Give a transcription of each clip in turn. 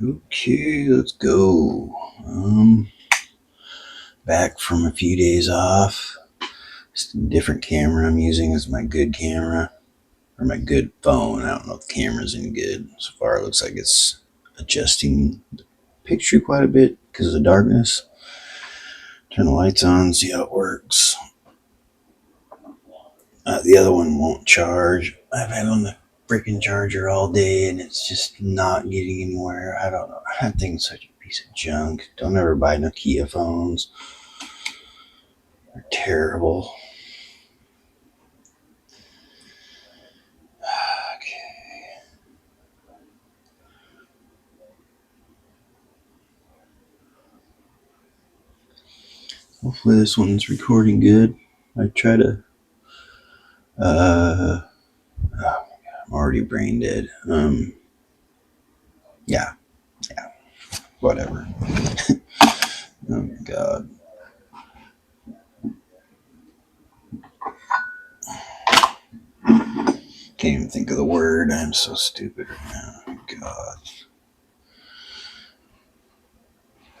Okay, let's go. Back from a few days off. Just a different camera I'm using as my good camera. Or my good phone. I don't know if the camera's any good. So far it looks like it's adjusting the picture quite a bit because of the darkness. Turn the lights on, see how it works. The other one won't charge. I've had on the freaking charger all day and it's just not getting anywhere. I don't know. That thing's such a piece of junk. Don't ever buy Nokia phones. They're terrible. Okay. Hopefully this one's recording good. I try to oh my God, I'm already brain dead. Yeah, whatever. Oh my God. Can't even think of the word. I'm so stupid right now. God.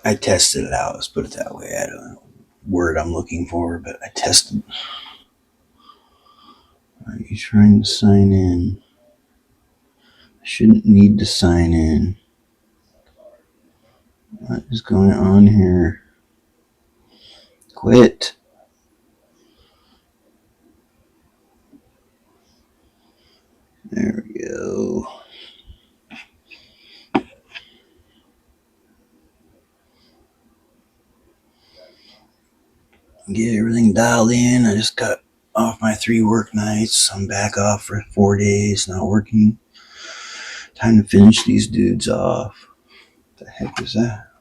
I tested it out. Let's put it that way. I don't know the word I'm looking for, but I tested. Are you trying to sign in? I shouldn't need to sign in. What is going on here? Quit. There we go. Get everything dialed in. I just got off my 3 work nights. I'm back off for 4 days, not working. Time to finish these dudes off. What the heck was that?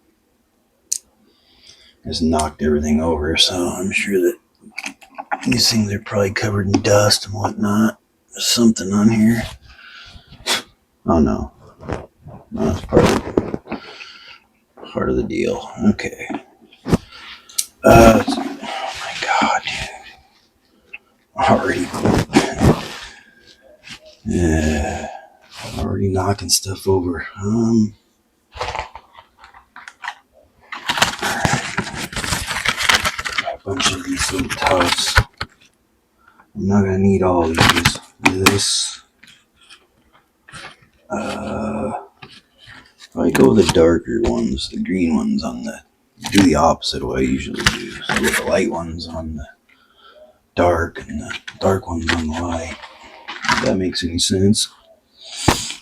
Just knocked everything over, so I'm sure that these things are probably covered in dust and whatnot. There's something on here. Oh no. No, that's part of the deal. Okay. Oh my God. Already knocking stuff over. A bunch of these little tubs. I'm not gonna need all of these. This. I go with the darker ones, the green ones on the. Do the opposite of what I usually do. So I get the light ones on the dark and the dark ones on the light. If that makes any sense.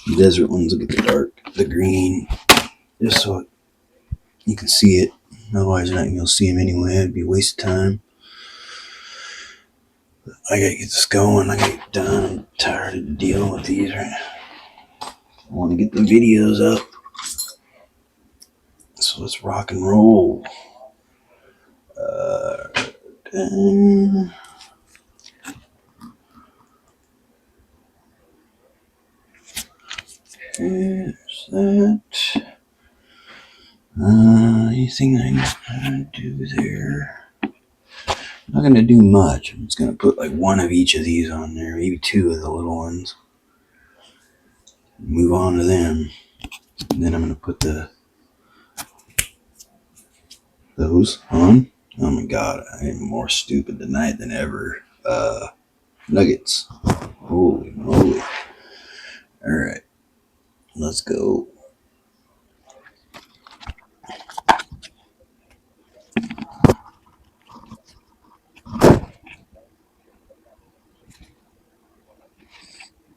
The desert ones will get the green, just so you can see it. Otherwise, you're not gonna be able to see them anyway. It'd be a waste of time. But I gotta get this going. I gotta get done. I'm tired of dealing with these right now. I want to get the videos up. So let's rock and roll. Here's that. Anything I need to do there? I'm not going to do much. I'm just going to put like one of each of these on there, maybe 2 of the little ones. Move on to them. And then I'm going to put those on. Oh my God, I am more stupid tonight than ever. Nuggets. Holy moly. Alright, let's go.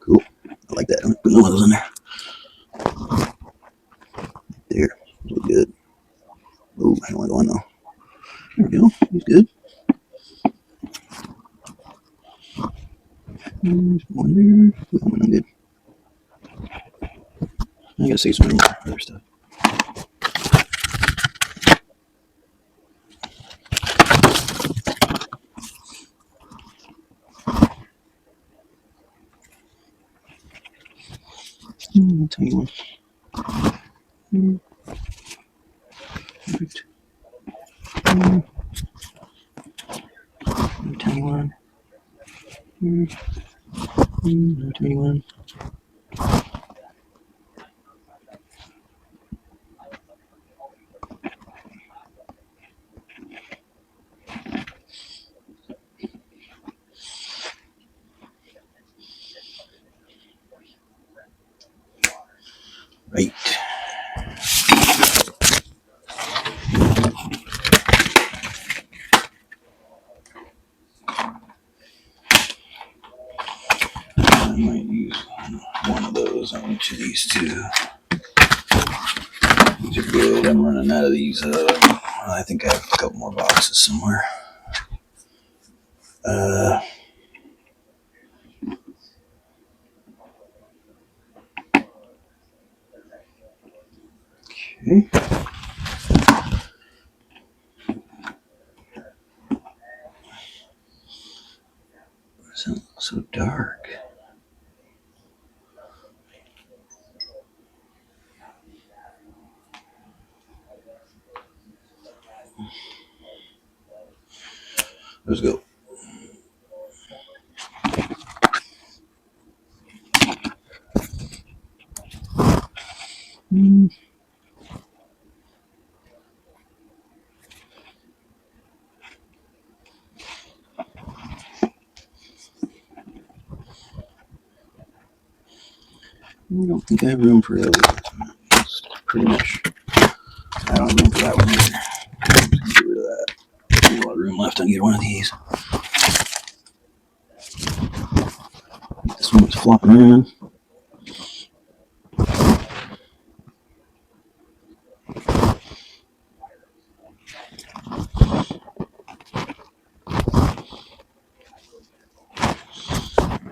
Cool. I like that. I'm putting one of those in there. There. Look good. Oh, I don't want to go on though. There we go. He's good. There's one there. I'm good. I gotta save some more other stuff. Tiny one. Perfect. Tiny one. Tiny one. I might use one of those on each of these two. These are good. I'm running out of these. I think I have a couple more boxes somewhere. Okay. Why does it look so dark? Let's go. I don't think I have room for those. That's pretty much. I don't have room for that one either. I'm just gonna get rid of that. There's a lot of room left on either one of these. This one was flopping around.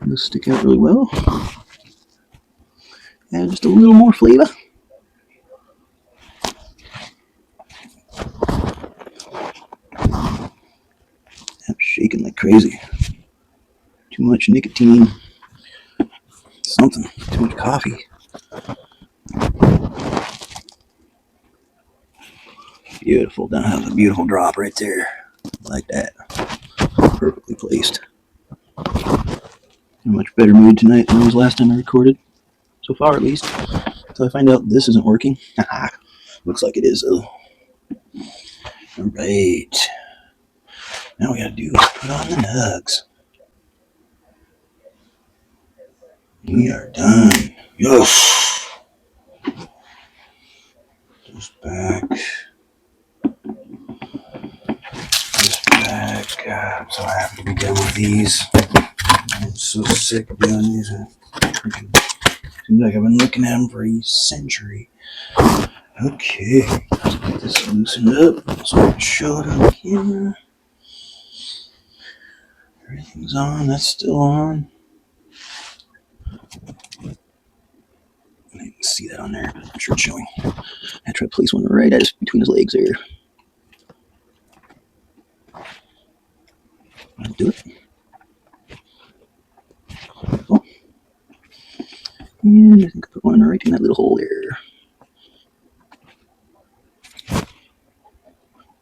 Those stick out really well. Add just a little more flavor. I'm shaking like crazy. Too much nicotine. Something. Too much coffee. Beautiful. Down have a beautiful drop right there. Like that. Perfectly placed. In a much better mood tonight than I was last time I recorded. So far, at least. Until I find out this isn't working. Looks like it is, though. Alright. Now we gotta do is put on the nugs. We are done. Yes. Just back. Just back. God, I'm so happy to be done with these. I'm so sick of doing these. Seems like I've been looking at them for a century. Okay, let's get this loosened up so I can show it on camera. Everything's on. That's still on. I didn't see that on there, but I'm sure it's showing. I try to place one right at between his legs there. I'll do it. Oh. And I think I put one right in that little hole there.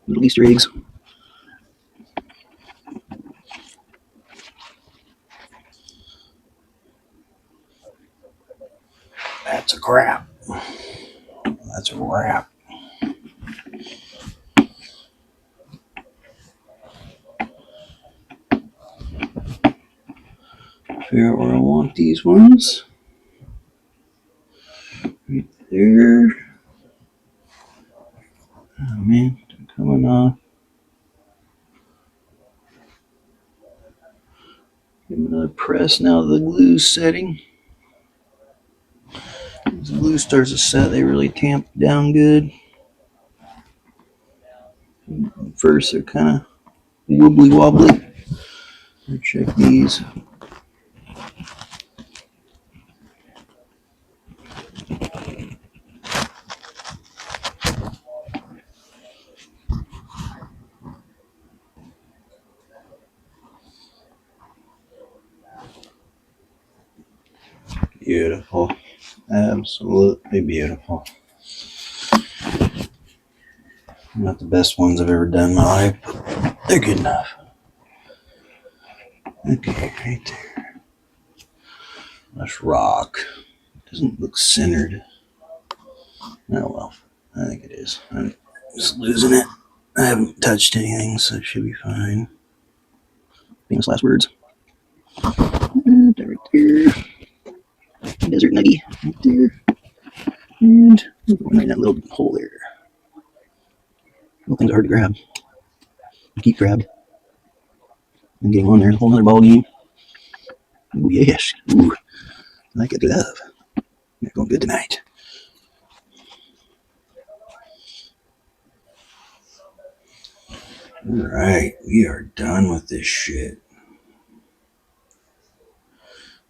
Little Easter eggs. That's a crap. That's a wrap. Figure out where I want these ones. Right there. Oh man, they're coming off. Give them another press now the glue's setting. As the glue starts to set, they really tamp down good. First, they're kind of wobbly wobbly. Check these. Beautiful. Absolutely beautiful. Not the best ones I've ever done in my life, but they're good enough. Okay, right there. Let's rock. Doesn't look centered. Oh well, I think it is. I'm just losing it. I haven't touched anything, so it should be fine. Famous last words. Right there. Desert nuggy right there. And one right in that little hole there. Little things are hard to grab. You keep grabbed. And getting on there, a whole other ball game. Ooh, yes. Ooh, like it, love. It's going good tonight. Alright, we are done with this shit.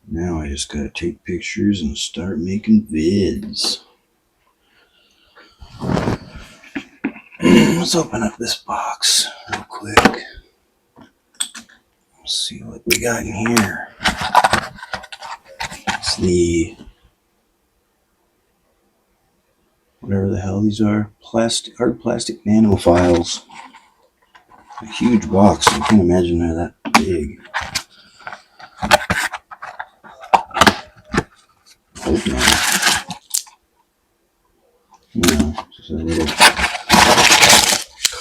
Now I just gotta take pictures and start making vids. Let's open up this box real quick. Let's see what we got in here. It's the, whatever the hell these are, hard plastic nanophiles. A huge box. I can't imagine they're that big. Hope not. No, just a little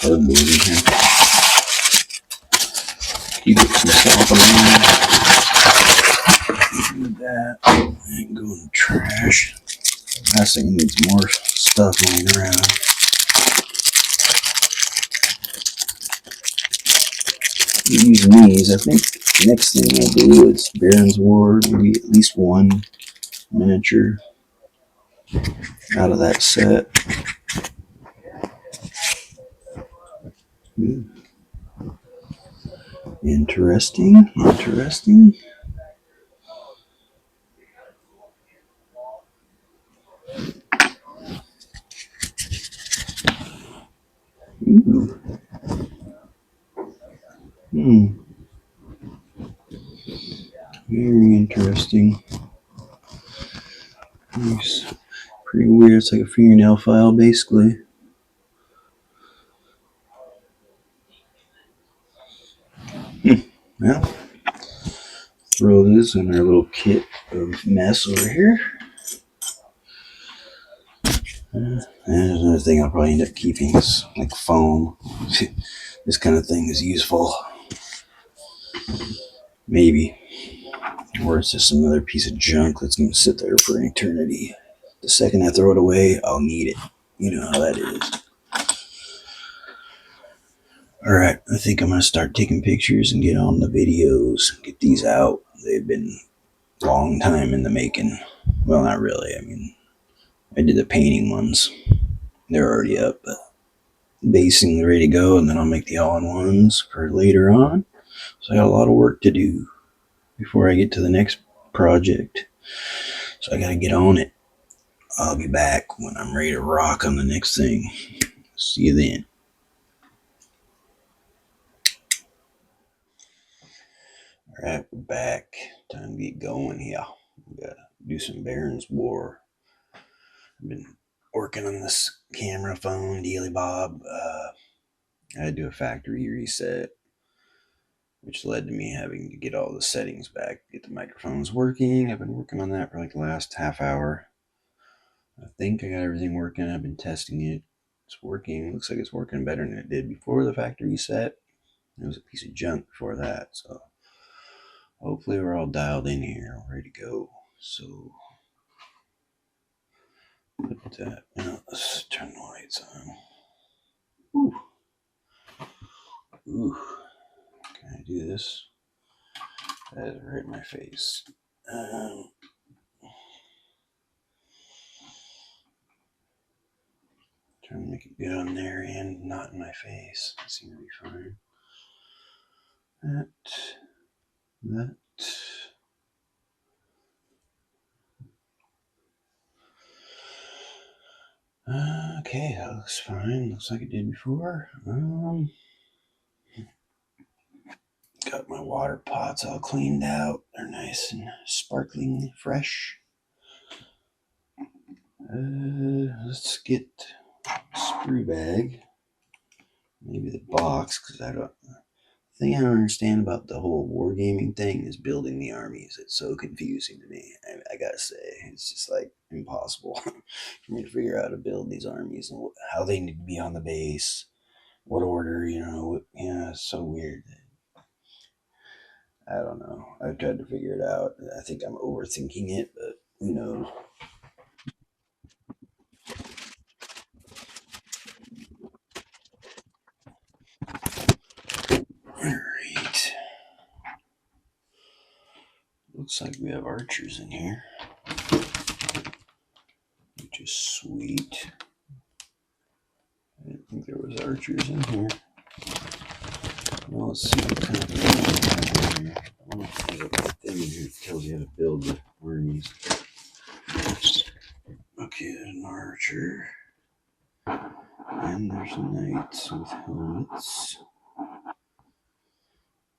cardboard in here. Keep it some stuff around. Do that. And go in the trash. Last thing needs more stuff laying around. Using these, I think the next thing I'll do is Baron's War, maybe at least one miniature out of that set. Interesting, interesting. Ooh. Very interesting. It's pretty weird. It's like a fingernail file, basically. Well, throw this in our little kit of mess over here. And there's another thing I'll probably end up keeping is like foam. This kind of thing is useful. Maybe. Or it's just some other piece of junk that's going to sit there for an eternity. The second I throw it away, I'll need it. You know how that is. Alright, I think I'm going to start taking pictures and get on the videos. Get these out. They've been a long time in the making. Well, not really. I mean, I did the painting ones. They're already up, but basing ready to go, and then I'll make the all-in-ones for later on. So I got a lot of work to do before I get to the next project. So I got to get on it. I'll be back when I'm ready to rock on the next thing. See you then. Alright, we're back. Time to get going here. We gotta do some Baron's War. I've been working on this camera phone, Dealy Bob. I had to do a factory reset, which led to me having to get all the settings back, get the microphones working. I've been working on that for like the last half hour. I think I got everything working. I've been testing it. It's working. Looks like it's working better than it did before the factory reset. It was a piece of junk before that, so hopefully we're all dialed in here, ready to go. So put that. Now let's turn the lights on. Ooh. Ooh. Can I do this? That is right in my face. Trying to make it good on there and not in my face. That seems to be fine. That. Okay, that looks fine. Looks like it did before. Got my water pots all cleaned out. They're nice and sparkling fresh. Let's get a sprue bag. Maybe the box, because the thing I don't understand about the whole wargaming thing is building the armies. It's so confusing to me. I gotta say, it's just like impossible for me to figure out how to build these armies and how they need to be on the base, what order, it's so weird. I don't know. I've tried to figure it out. I think I'm overthinking it, but who knows? Alright. Looks like we have archers in here, which is sweet. I didn't think there was archers in here. Well, let's see what kind of thing we have in here. I don't know if there's a thing in here that tells you how to build the armies. Okay, there's an archer. And there's knights with helmets.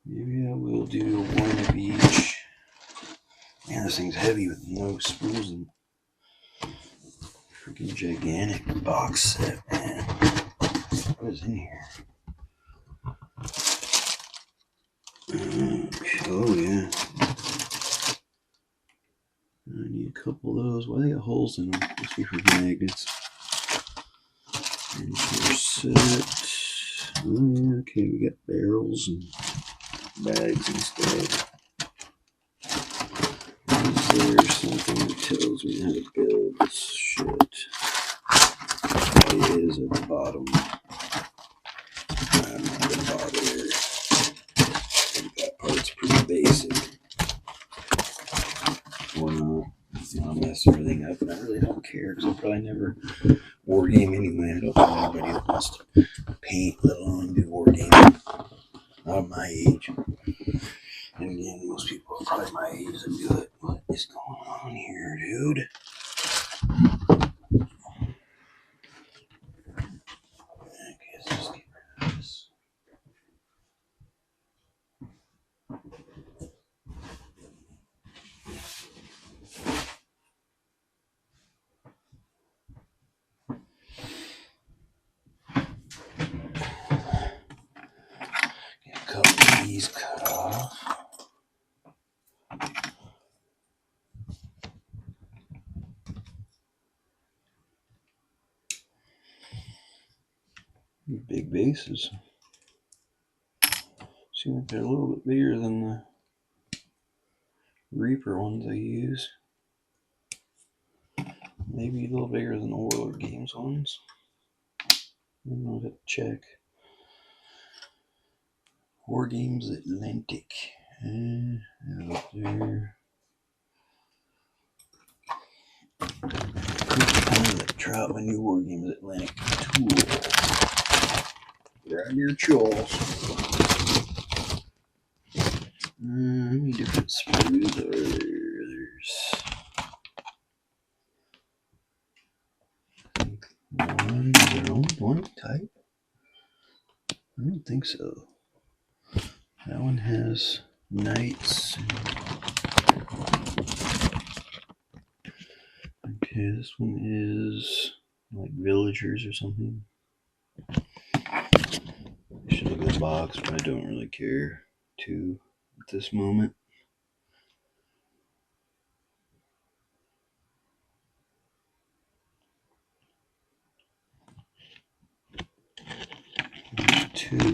Maybe I will do one of each. Man, this thing's heavy with no spools and freaking gigantic box set, man. What is in here? Oh, yeah. I need a couple of those. Why they got holes in them? Must be for magnets. And set. Oh, yeah, okay, we got barrels and bags and stuff. Is there something that tells me how to build this shit? It is at the bottom. I'm not gonna bother here. I think that part's pretty basic. Or not. I'll mess everything up, and I really don't care because I'll probably never wargame anyway. I don't know anybody that wants to paint, let alone do wargaming. Not my age. And again, most people are probably my age that do it. What is going on here, dude? I guess just get rid of this. Get a couple of these cut off. Big bases. Seem like they're a little bit bigger than the Reaper ones I use. Maybe a little bigger than the wargames ones. I don't know, to check. Wargames Atlantic. Out there. Try my new Wargames Atlantic tool. Grab your tools. How many different sprues are there? There's one. Is there only one type? I don't think so. That one has knights. Okay, this one is like villagers or something. I should look at the box, but I don't really care to at this moment. Two.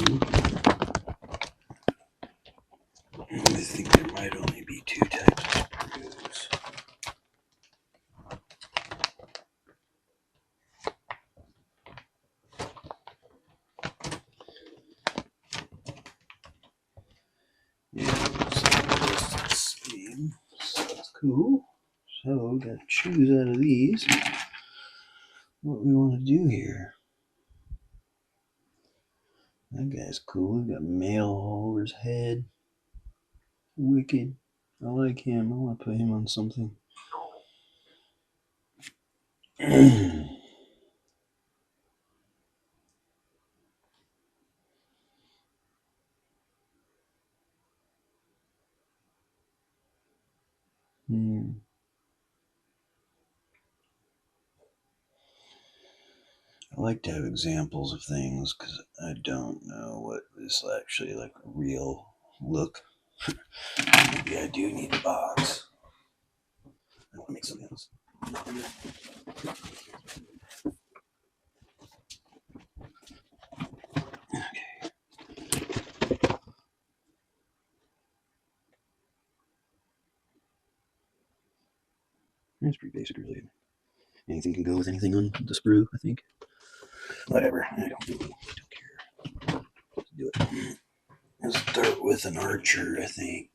I think there might only be two types of sprues. Yeah, looks like the same. So that's cool. So we gotta choose out of these what we want to do here. That guy's cool. He's got mail all over his head. Wicked. I like him. I want to put him on something. I like to have examples of things because I don't know what this actually like real look. Maybe I do need a box. I want to make something else. Okay. That's pretty basic, really. Anything can go with anything on the sprue, I think. Whatever. I don't care. Let's do it. Let's start with an archer, I think.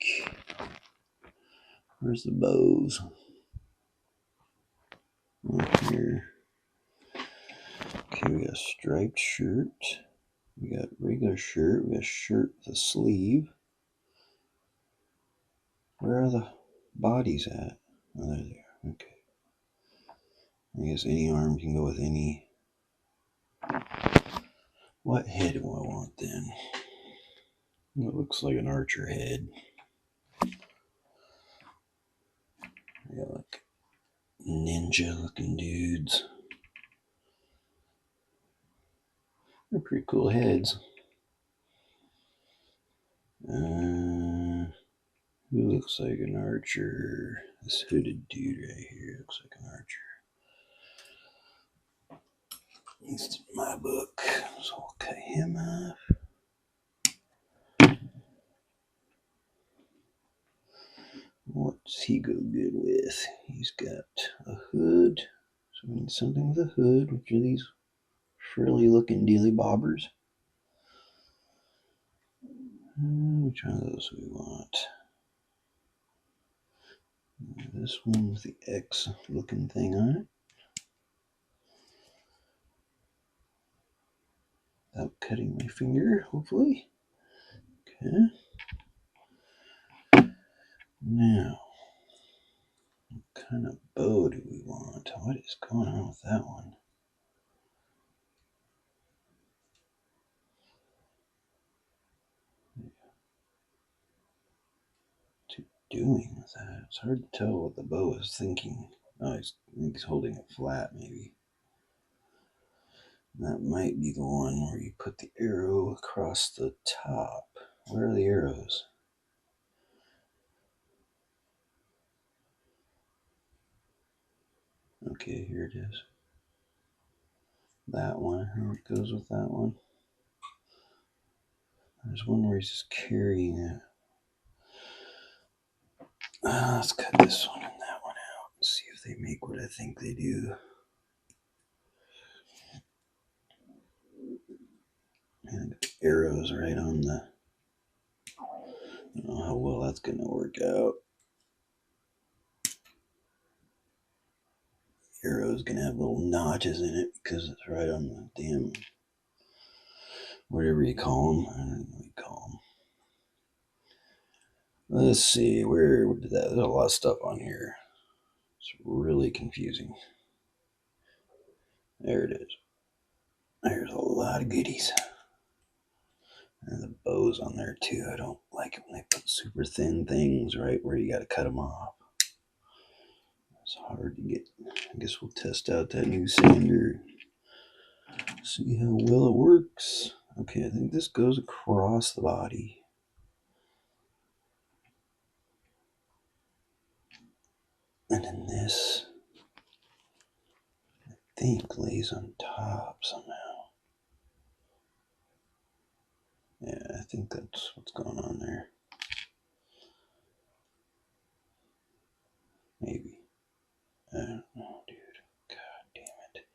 Where's the bows? Up here. Okay, we got a striped shirt. We got regular shirt. We got a shirt with a sleeve. Where are the bodies at? Oh, there they are. Okay. I guess any arm can go with any. What head do I want then? It looks like an archer head. I got like ninja looking dudes. They're pretty cool heads. Who looks like an archer? This hooded dude right here looks like an archer. At least in my book. So I'll cut him off. What's he go good with? He's got a hood. So we need something with a hood, which are these frilly looking dealy bobbers. Which one of those do we want? This one with the X looking thing on it. Without cutting my finger, hopefully. Okay. Now, what kind of bow do we want? What is going on with that one? What's he doing with that? It's hard to tell what the bow is thinking. Oh, I think he's holding it flat, maybe. That might be the one where you put the arrow across the top. Where are the arrows? Okay, here it is. That one. Here it goes with that one. There's one where he's just carrying it. Let's cut this one and that one out and see if they make what I think they do. And the arrows right on the. I don't know how well that's going to work out. Arrow's going to have little notches in it because it's right on the damn. Whatever you call them. I don't know what you call them. Let's see, where did that? There's a lot of stuff on here. It's really confusing. There it is. There's a lot of goodies. And the bows on there too. I don't like it when they put super thin things right where you got to cut them off. It's hard to get. I guess we'll test out that new sander. See how well it works. Okay, I think this goes across the body. And then this, I think, lays on top somehow. Yeah, I think that's what's going on there. Maybe. I don't know, dude. God damn it.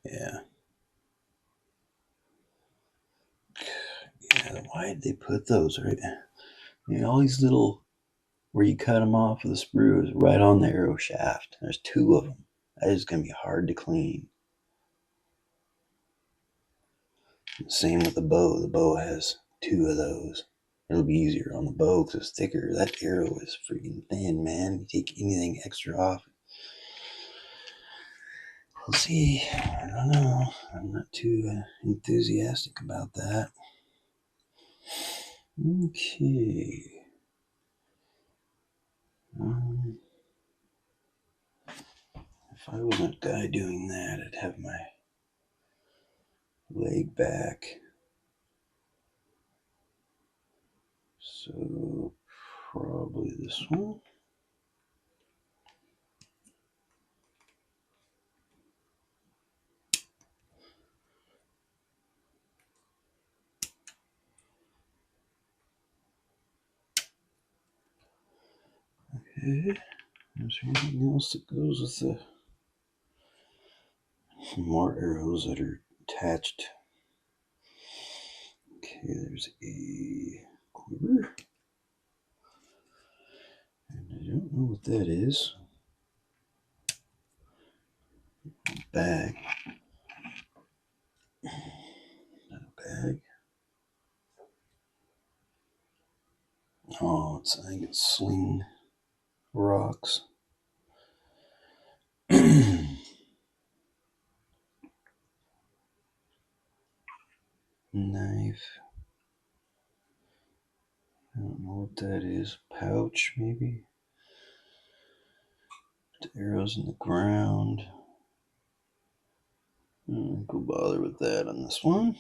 Yeah. Yeah, why did they put those right? You know, all these little, where you cut them off with the sprues right on the arrow shaft. There's two of them. That is going to be hard to clean. Same with the bow. The bow has two of those. It'll be easier on the bow because it's thicker. That arrow is freaking thin, man. You take anything extra off. We'll see. I don't know. I'm not too enthusiastic about that. Okay. If I wasn't a guy doing that, I'd have my leg back. So probably this one. Okay. Is there anything else that goes with the more arrows that are attached? Okay, there's a quiver. And I don't know what that is. Bag. Not a bag. Oh, I think it's sling rocks. Knife. I don't know what that is. Pouch, maybe? The arrows in the ground. Go bother with that on this one.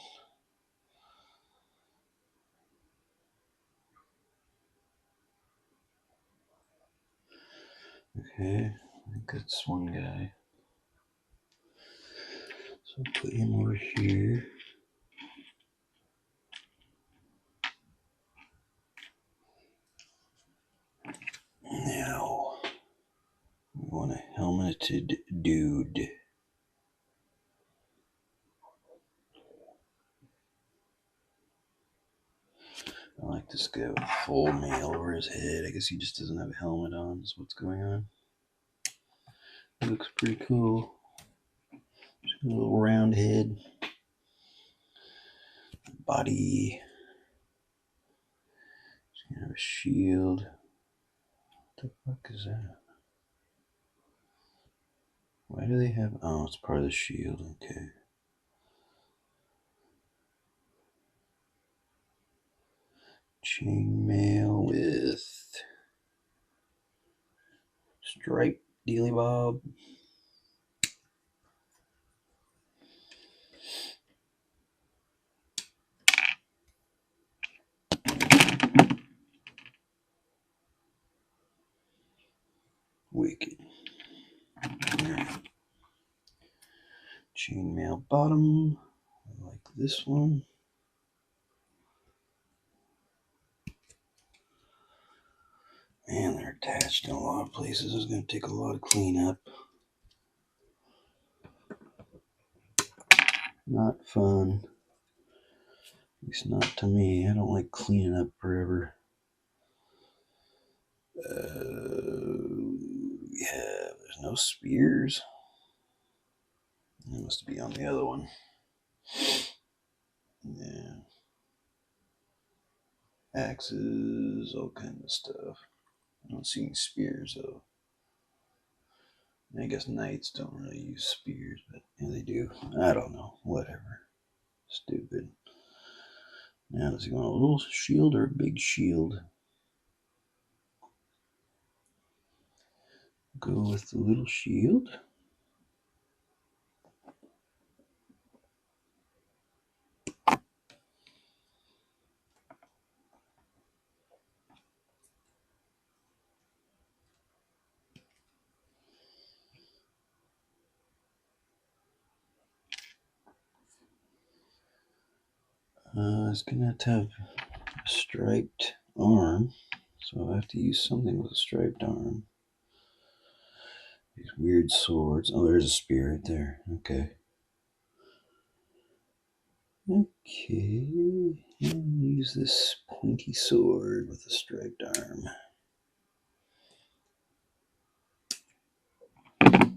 Okay, I think that's one guy. So I'll put him over here. Now, we want a helmeted dude. I like this guy with full mail over his head. I guess he just doesn't have a helmet on, is what's going on. It looks pretty cool. Just a little round head. Body. He's gonna have a shield. What the fuck is that? Why do they have... Oh, it's part of the shield. Okay. Chainmail with stripe dealy bob. Wicked. Chainmail bottom. I like this one. Man, they're attached in a lot of places. It's going to take a lot of cleanup. Not fun. At least not to me. I don't like cleaning up forever. Yeah, there's no spears. It must be on the other one. Yeah. Axes, all kinds of stuff. I don't see any spears though. I guess knights don't really use spears, but yeah, they do. I don't know. Whatever. Stupid. Now, does he want a little shield or a big shield? Go with the little shield. It's gonna have to have a striped arm, so I have to use something with a striped arm. These weird swords. Oh, there's a spear right there. Okay. Okay. And use this pointy sword with a striped arm. God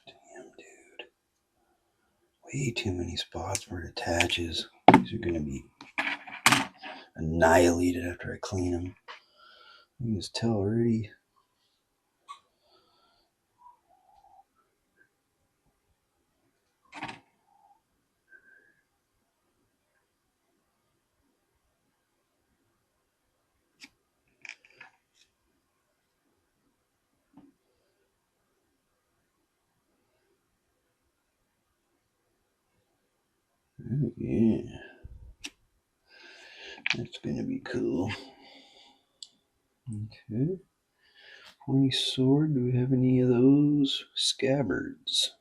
damn, dude. Way too many spots where it attaches. These are gonna be annihilated after I clean them. You can just tell already. Oh, yeah. That's gonna be cool. Okay. Pointy sword. Do we have any of those? Scabbards.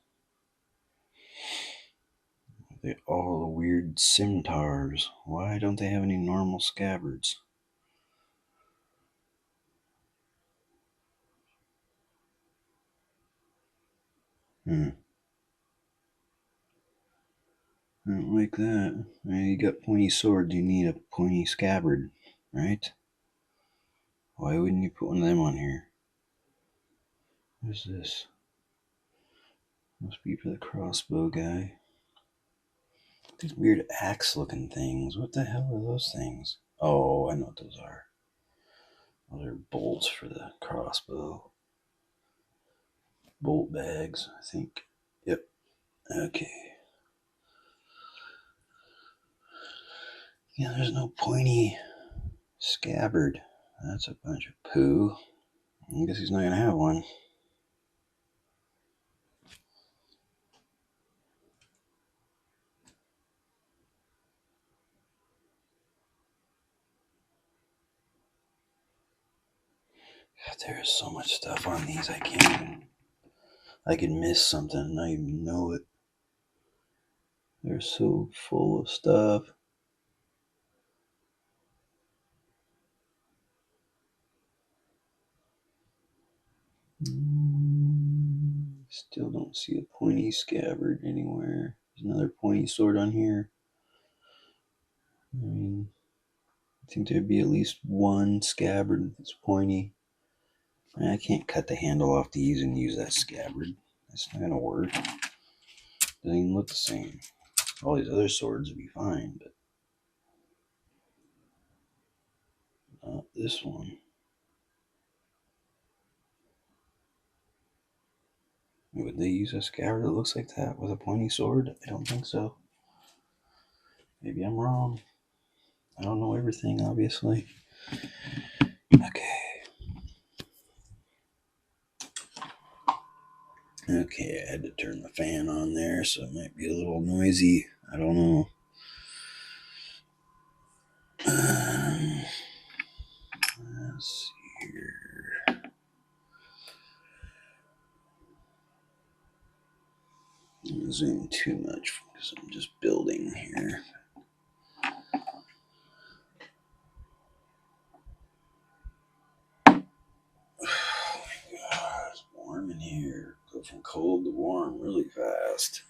They all the weird scimitars. Why don't they have any normal scabbards? I don't like that. You got pointy swords, you need a pointy scabbard, right? Why wouldn't you put one of them on here? What's this? Must be for the crossbow guy. These weird axe looking things. What the hell are those things? Oh, I know what those are. Those are bolts for the crossbow. Bolt bags, I think. Yep. Okay. Yeah, there's no pointy scabbard. That's a bunch of poo. I guess he's not gonna have one. God, there is so much stuff on these. I could miss something and not even know it. They're so full of stuff. Still don't see a pointy scabbard anywhere. There's another pointy sword on here. I mean, I think there'd be at least one scabbard that's pointy. I can't cut the handle off these and use that scabbard. That's not gonna work. Doesn't even look the same. All these other swords would be fine, but not this one. Would they use a scabbard that looks like that with a pointy sword? I don't think so. Maybe I'm wrong. I don't know everything, obviously. Okay, I had to turn the fan on there, so it might be a little noisy. I don't know. Let's see here. Don't zoom too much because I'm just building here. Oh my god, it's warm in here. Go from cold to warm really fast.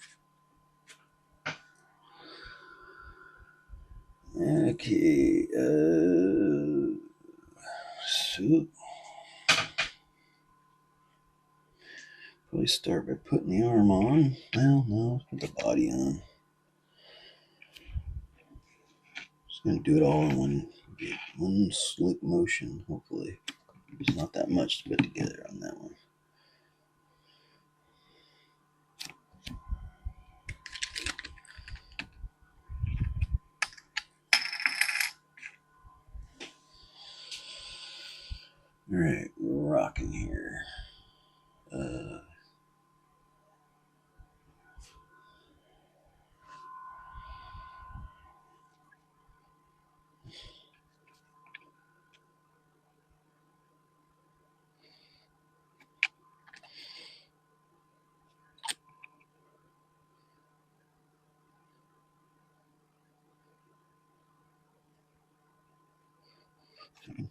Okay, so probably start by putting the arm on. Well, no, let's put the body on. Just gonna do it all in one slick motion, hopefully. There's not that much to put together on that one. All right, we're rocking here.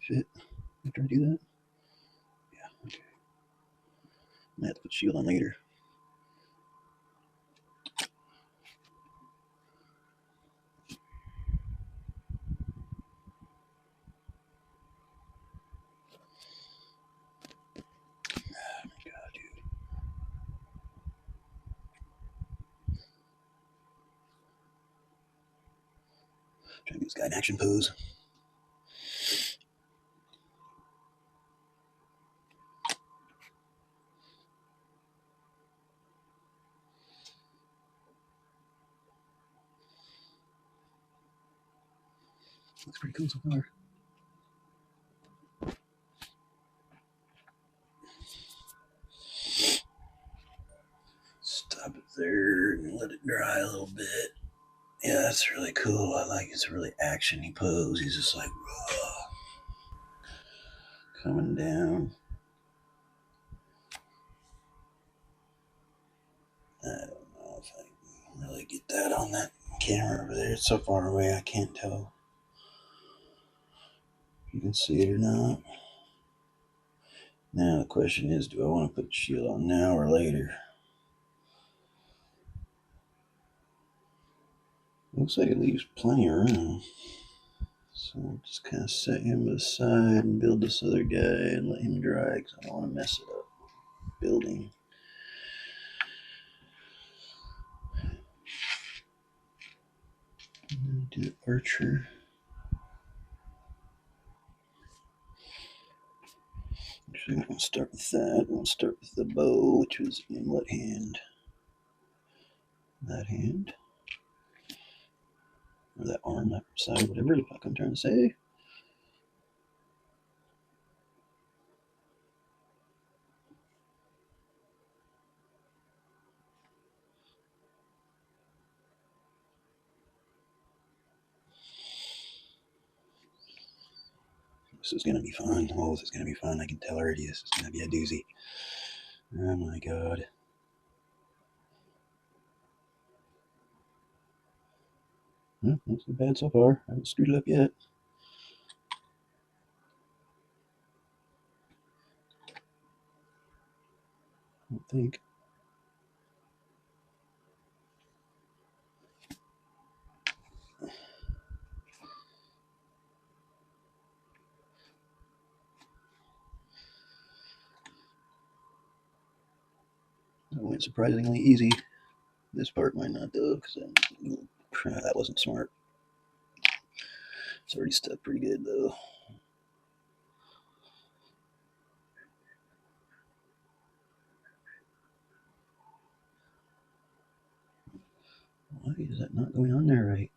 Fit after I do that? Yeah, okay. I have to put shield on later. Oh my god, dude. Trying to get this guy in action pose. Looks pretty cool so far. Stop it there and let it dry a little bit. Yeah, that's really cool. I like it's a really actiony pose. He's just like coming down. I don't know if I can really get that on that camera over there. It's so far away I can't tell if you can see it or not. Now the question is, do I want to put the shield on now or later? Looks like it leaves plenty of room. So I'll just kind of set him aside and build this other guy and let him dry because I don't want to mess it up building. And then do archer. Actually, I'm going to start with that. I'm going to start with the bow, which was in what hand? That hand. Or that arm, that side, whatever the fuck I'm trying to say. This is going to be fun. Oh, this is going to be fun. I can tell already this is going to be a doozy. Oh my god. Well, not so bad so far. I haven't screwed it up yet. I don't think. That went surprisingly easy. This part might not though, because that wasn't smart. It's already stuck pretty good though. Why is that not going on there right?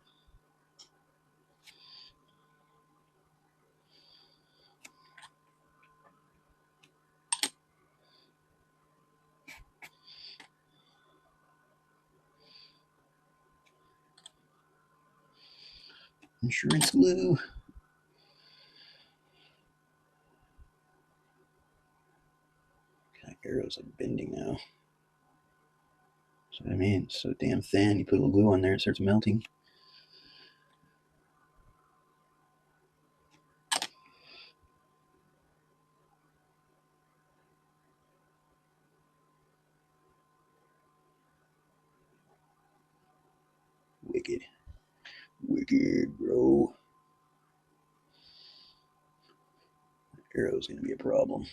Insurance glue. Okay, arrows are bending now. That's what I mean. It's so damn thin. You put a little glue on there, it starts melting. Wicked. Wicked, bro. Arrow's gonna be a problem.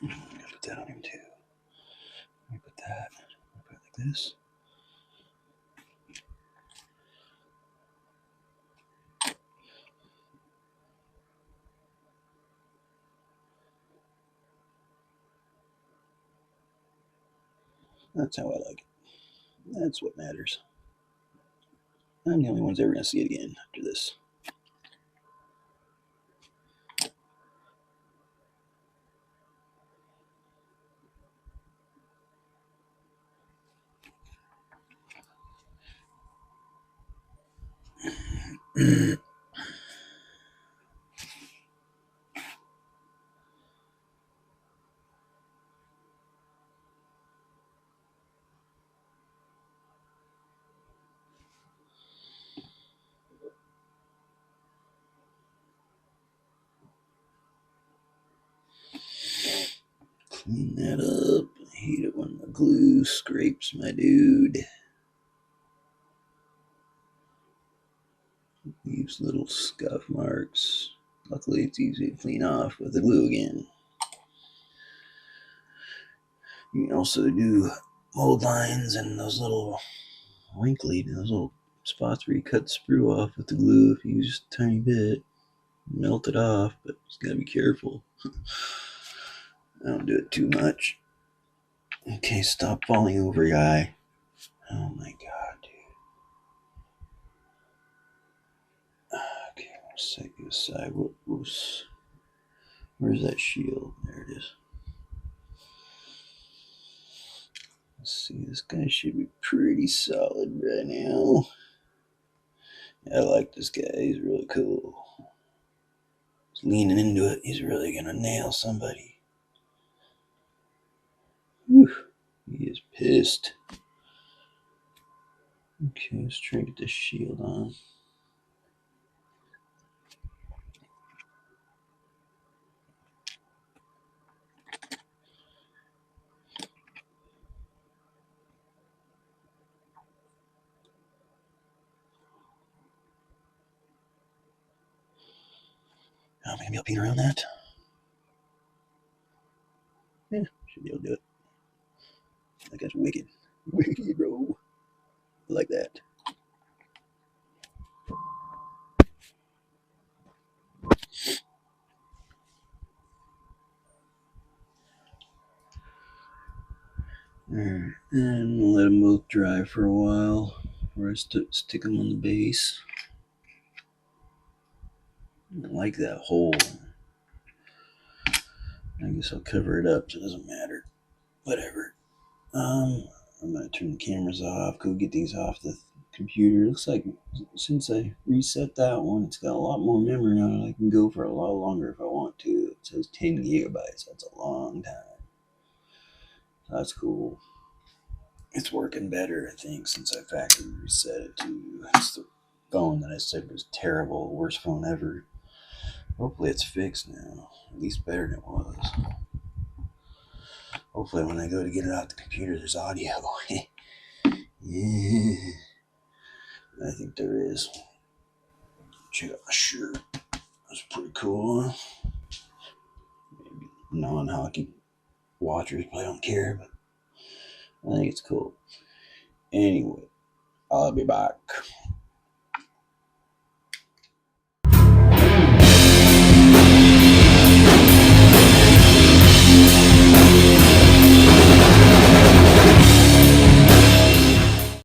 I'm gonna put that on him too. Let me put that. Put it like this. That's how I like it. That's what matters. I'm the only one's ever gonna see it again after this. Clean that up. I hate it when the glue scrapes my dude. Leaves little scuff marks. Luckily, it's easy to clean off with the glue again. You can also do mold lines and those little those little spots where you cut the sprue off with the glue if you use just a tiny bit. Melt it off, but just gotta be careful. I don't do it too much. Okay, stop falling over, guy. Oh my god, dude. Okay, I'll set you aside. Where's that shield? There it is. Let's see, this guy should be pretty solid right now. I like this guy, he's really cool. He's leaning into it, he's really gonna nail somebody. Whew, he is pissed. Okay, let's try to get this shield on. Am I gonna be able to beat around that? Yeah, should be able to do it. That guy's wicked. Wicked, bro. I like that. Alright, and we'll let them both dry for a while before I stick them on the base. I like that hole. I guess I'll cover it up so it doesn't matter. Whatever. I'm gonna turn the cameras off, go get these off the computer. Looks like since I reset that one, it's got a lot more memory on it. I can go for a lot longer if I want to. It says 10 gigabytes. That's a long time. That's cool. It's working better, I think, since I factory reset it to. It's the phone that I said was terrible, worst phone ever. Hopefully it's fixed now. At least better than it was. Hopefully when I go to get it out the computer, there's audio. Yeah. I think there is. Check out my shirt. That's pretty cool. Maybe non-hockey watchers probably don't care, but I think it's cool. Anyway, I'll be back.